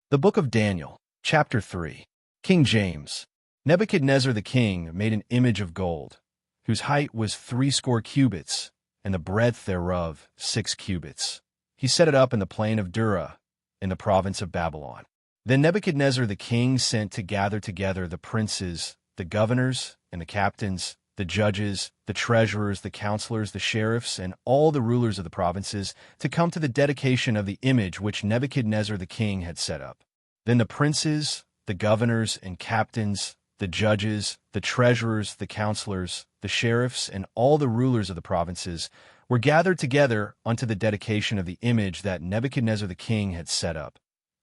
The Book of Daniel, Chapter 3. King James. Nebuchadnezzar the king made an image of gold, whose height was 60 cubits, and the breadth thereof 6 cubits. He set it up in the plain of Dura, in the province of Babylon. Then Nebuchadnezzar the king sent to gather together the princes, the governors, and the captains, the judges, the treasurers, the counselors, the sheriffs, and all the rulers of the provinces, to come to the dedication of the image which Nebuchadnezzar the king had set up. Then the princes, the governors, and captains, the judges, the treasurers, the counselors, the sheriffs, and all the rulers of the provinces were gathered together unto the dedication of the image that Nebuchadnezzar the king had set up.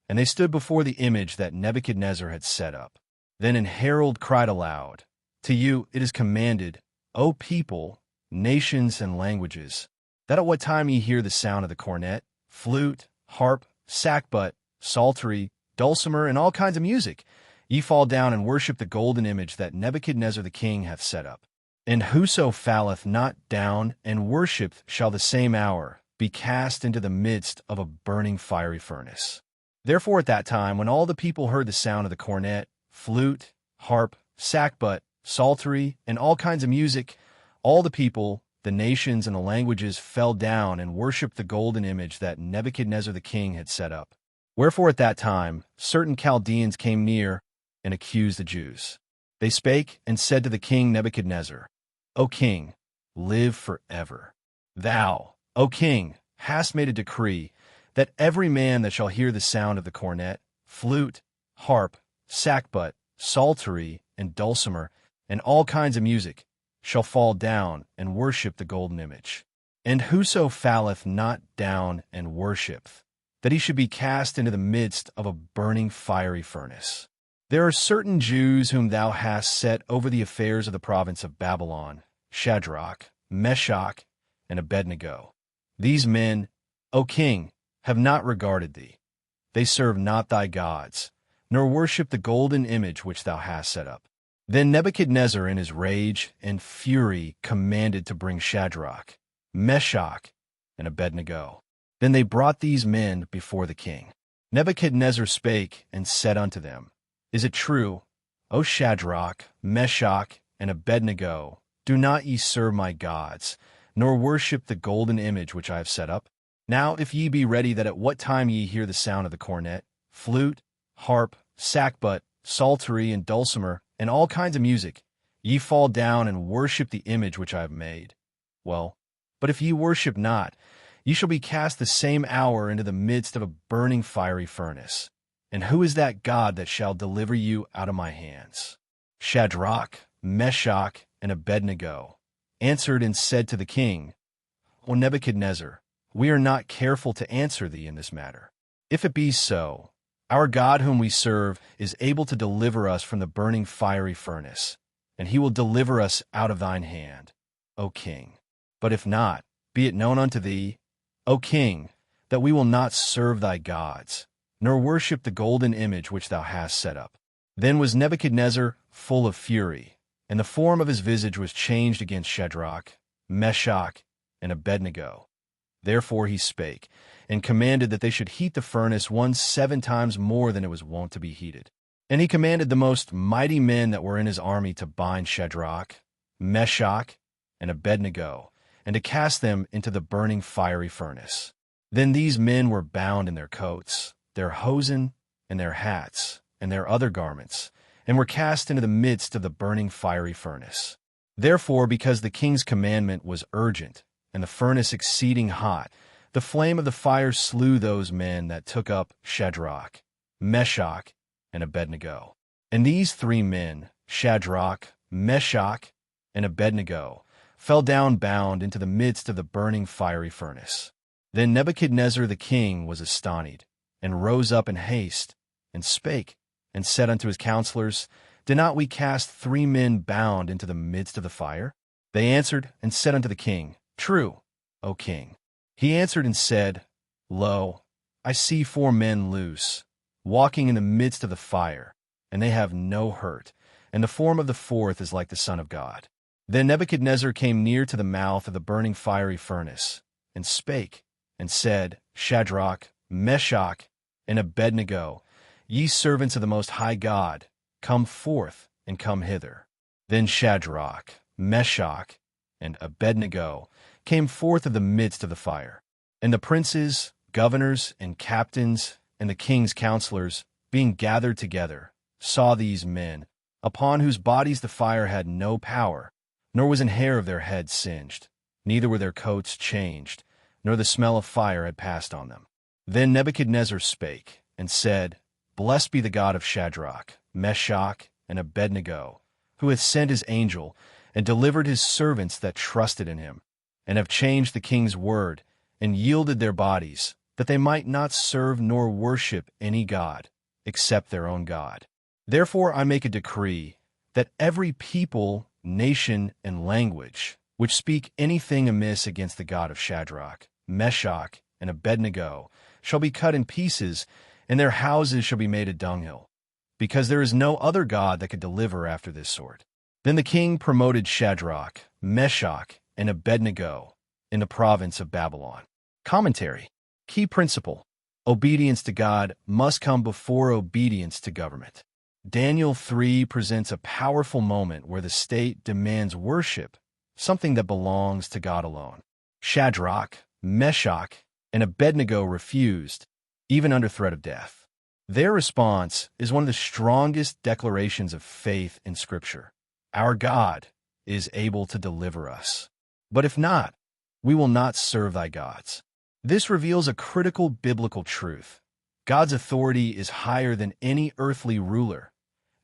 And they stood before the image that Nebuchadnezzar had set up. Then an herald cried aloud, "To you it is commanded, O people, nations, and languages, that at what time ye hear the sound of the cornet, flute, harp, sackbut, psaltery, dulcimer, and all kinds of music, ye fall down and worship the golden image that Nebuchadnezzar the king hath set up. And whoso falleth not down and worshipeth shall the same hour be cast into the midst of a burning fiery furnace." Therefore at that time, when all the people heard the sound of the cornet, flute, harp, sackbut, psaltery, and all kinds of music, all the people, the nations, and the languages fell down and worshipped the golden image that Nebuchadnezzar the king had set up. Wherefore at that time certain Chaldeans came near and accused the Jews. They spake and said to the king Nebuchadnezzar, "O king, live forever. Thou, O king, hast made a decree that every man that shall hear the sound of the cornet, flute, harp, sackbut, psaltery, and dulcimer, and all kinds of music, shall fall down and worship the golden image. And whoso falleth not down and worshipeth, that he should be cast into the midst of a burning fiery furnace. There are certain Jews whom thou hast set over the affairs of the province of Babylon, Shadrach, Meshach, and Abednego. These men, O king, have not regarded thee. They serve not thy gods, nor worship the golden image which thou hast set up." Then Nebuchadnezzar in his rage and fury commanded to bring Shadrach, Meshach, and Abednego. Then they brought these men before the king. Nebuchadnezzar spake and said unto them, "Is it true, O Shadrach, Meshach, and Abednego, do not ye serve my gods, nor worship the golden image which I have set up? Now if ye be ready that at what time ye hear the sound of the cornet, flute, harp, sackbut, psaltery, and dulcimer, and all kinds of music, ye fall down and worship the image which I have made. Well, but if ye worship not, ye shall be cast the same hour into the midst of a burning fiery furnace. And who is that God that shall deliver you out of my hands?" Shadrach, Meshach, and Abednego answered and said to the king, "O Nebuchadnezzar, we are not careful to answer thee in this matter. If it be so, our God whom we serve is able to deliver us from the burning fiery furnace, and he will deliver us out of thine hand, O king. But if not, be it known unto thee, O king, that we will not serve thy gods, nor worship the golden image which thou hast set up." Then was Nebuchadnezzar full of fury, and the form of his visage was changed against Shadrach, Meshach, and Abednego. Therefore he spake, and commanded that they should heat the furnace 7 times more than it was wont to be heated. And he commanded the most mighty men that were in his army to bind Shadrach, Meshach, and Abednego, and to cast them into the burning fiery furnace. Then these men were bound in their coats, their hosen, and their hats, and their other garments, and were cast into the midst of the burning fiery furnace. Therefore, because the king's commandment was urgent, and the furnace exceeding hot, the flame of the fire slew those men that took up Shadrach, Meshach, and Abednego. And these 3 men, Shadrach, Meshach, and Abednego, fell down bound into the midst of the burning fiery furnace. Then Nebuchadnezzar the king was astonished, and rose up in haste, and spake, and said unto his counselors, "Did not we cast 3 men bound into the midst of the fire?" They answered and said unto the king, "True, O king." He answered and said, "Lo, I see 4 men loose, walking in the midst of the fire, and they have no hurt, and the form of the 4th is like the Son of God." Then Nebuchadnezzar came near to the mouth of the burning fiery furnace, and spake, and said, "Shadrach, Meshach, and Abednego, Ye servants of the Most High God, come forth and come hither. Then Shadrach, Meshach, and Abednego came forth of the midst of the fire. And the princes, governors, and captains, and the king's counselors, being gathered together, saw these men, upon whose bodies the fire had no power, nor was an hair of their heads singed, neither were their coats changed, nor the smell of fire had passed on them. Then Nebuchadnezzar spake, and said, Blessed be the God of Shadrach, Meshach, and Abednego, who hath sent his angel, and delivered his servants that trusted in him, and have changed the king's word, and yielded their bodies, that they might not serve nor worship any god, except their own God. Therefore I make a decree, that every people, nation, and language, which speak anything amiss against the God of Shadrach, Meshach, and Abednego, shall be cut in pieces, and their houses shall be made a dunghill, because there is no other God that could deliver after this sort. Then the king promoted Shadrach, Meshach, and Abednego in the province of Babylon. Commentary. Key principle. Obedience to God must come before obedience to government. Daniel 3 presents a powerful moment where the state demands worship, something that belongs to God alone. Shadrach, Meshach, and Abednego refused, even under threat of death. Their response is one of the strongest declarations of faith in Scripture. Our God is able to deliver us. But if not, we will not serve thy gods. This reveals a critical biblical truth. God's authority is higher than any earthly ruler.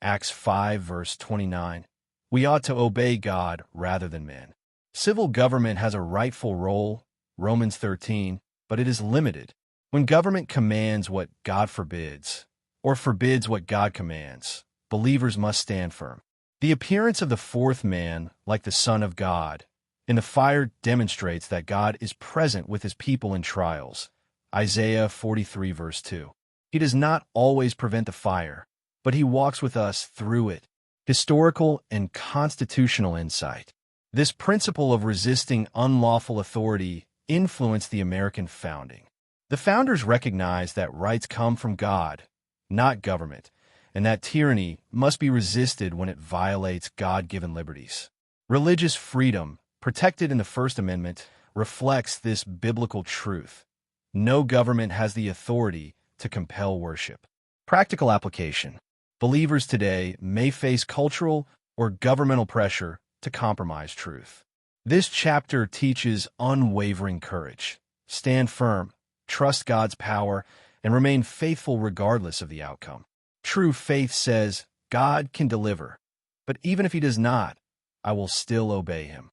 Acts 5 verse 29. We ought to obey God rather than men. Civil government has a rightful role, Romans 13, but it is limited. When government commands what God forbids, or forbids what God commands, believers must stand firm. The appearance of the fourth man, like the Son of God, in the fire demonstrates that God is present with his people in trials. Isaiah 43 verse 2. He does not always prevent the fire, but he walks with us through it. Historical and constitutional insight. This principle of resisting unlawful authority influenced the American founding. The founders recognized that rights come from God, not government, and that tyranny must be resisted when it violates God-given liberties. Religious freedom, protected in the First Amendment, reflects this biblical truth. No government has the authority to compel worship. Practical application. Believers today may face cultural or governmental pressure to compromise truth. This chapter teaches unwavering courage. Stand firm, trust God's power, and remain faithful regardless of the outcome. True faith says, God can deliver, but even if he does not, I will still obey him.